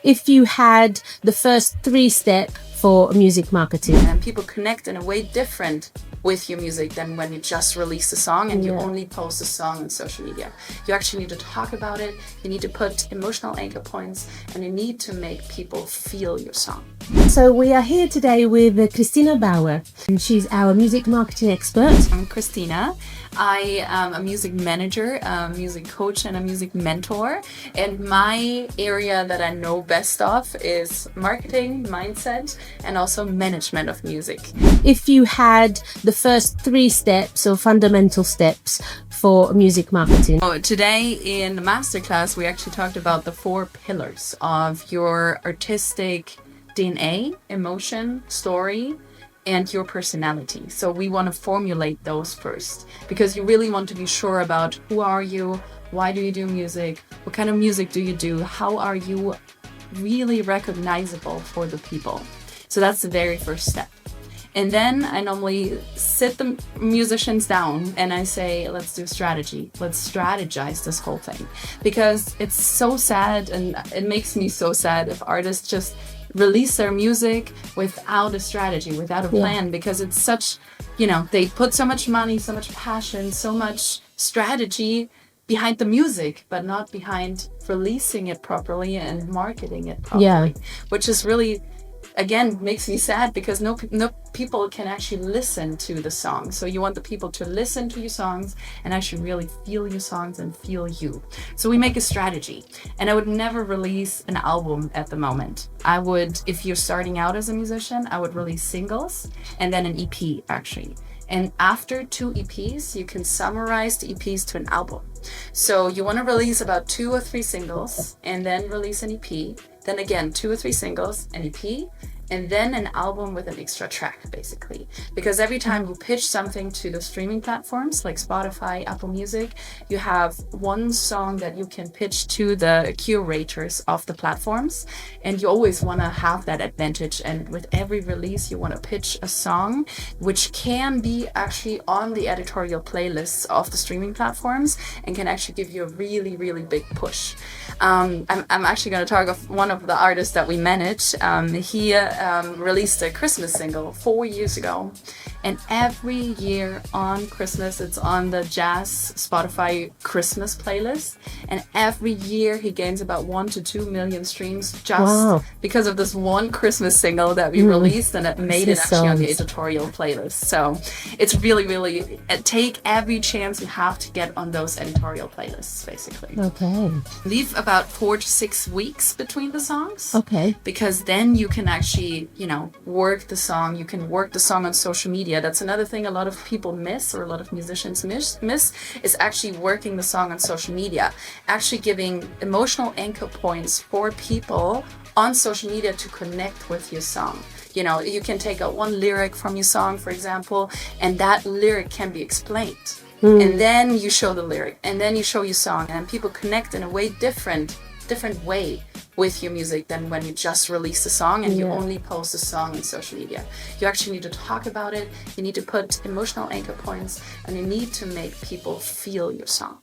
if you had the first 3 steps for music marketing. And people connect in a way different with your music than when you just release a song and you only post a song on social media. You actually need to talk about it, you need to put emotional anchor points, and you need to make people feel your song. So we are here today with Christina Bauer, and she's our music marketing expert. I'm Christina. I am a music manager, a music coach, and a music mentor. And my area that I know best of is marketing, mindset, and also management of music. If you had the first 3 steps or fundamental steps for music marketing. Today in the masterclass, we actually talked about the 4 pillars of your artistic DNA, emotion, story, and your personality. So we want to formulate those first, because you really want to be sure about who are you, why do you do music, what kind of music do you do, how are you really recognizable for the people. So that's the very first step. And then I normally sit the musicians down and I say, let's do strategy. Let's strategize this whole thing. Because it's so sad, and it makes me so sad if artists just release their music without a strategy, without a plan, because it's such, they put so much money, so much passion, so much strategy behind the music, but not behind releasing it properly and marketing it properly, which is really, again, makes me sad, because no people can actually listen to the song. So you want the people to listen to your songs and actually really feel your songs and feel you. So we make a strategy, and I would never release an album at the moment. I would, if you're starting out as a musician, I would release singles and then an EP actually. And after 2 EPs, you can summarize the EPs to an album. So you want to release about 2 or 3 singles and then release an EP. Then again, 2 or 3 singles, an EP, and then an album with an extra track, basically. Because every time you pitch something to the streaming platforms like Spotify, Apple Music, you have one song that you can pitch to the curators of the platforms. And you always want to have that advantage. And with every release, you want to pitch a song which can be actually on the editorial playlists of the streaming platforms and can actually give you a really, really big push. I'm actually going to talk of one of the artists that we manage. He released a Christmas single 4 years ago, and every year on Christmas it's on the jazz Spotify Christmas playlist, and every year he gains about 1 to 2 million streams just because of this one Christmas single that we released, and it made it actually on the editorial playlist. So it's really take every chance you have to get on those editorial playlists, basically. Leave about 4 to 6 weeks between the songs, because then you can actually work the song. You can work the song on social media. That's another thing a lot of people miss, or a lot of musicians miss, is actually working the song on social media, actually giving emotional anchor points for people on social media to connect with your song. You can take out one lyric from your song, for example, and that lyric can be explained. And then you show the lyric, and then you show your song, and people connect in a way different way with your music than when you just release a song and you only post a song on social media. You actually need to talk about it, you need to put emotional anchor points, and you need to make people feel your song.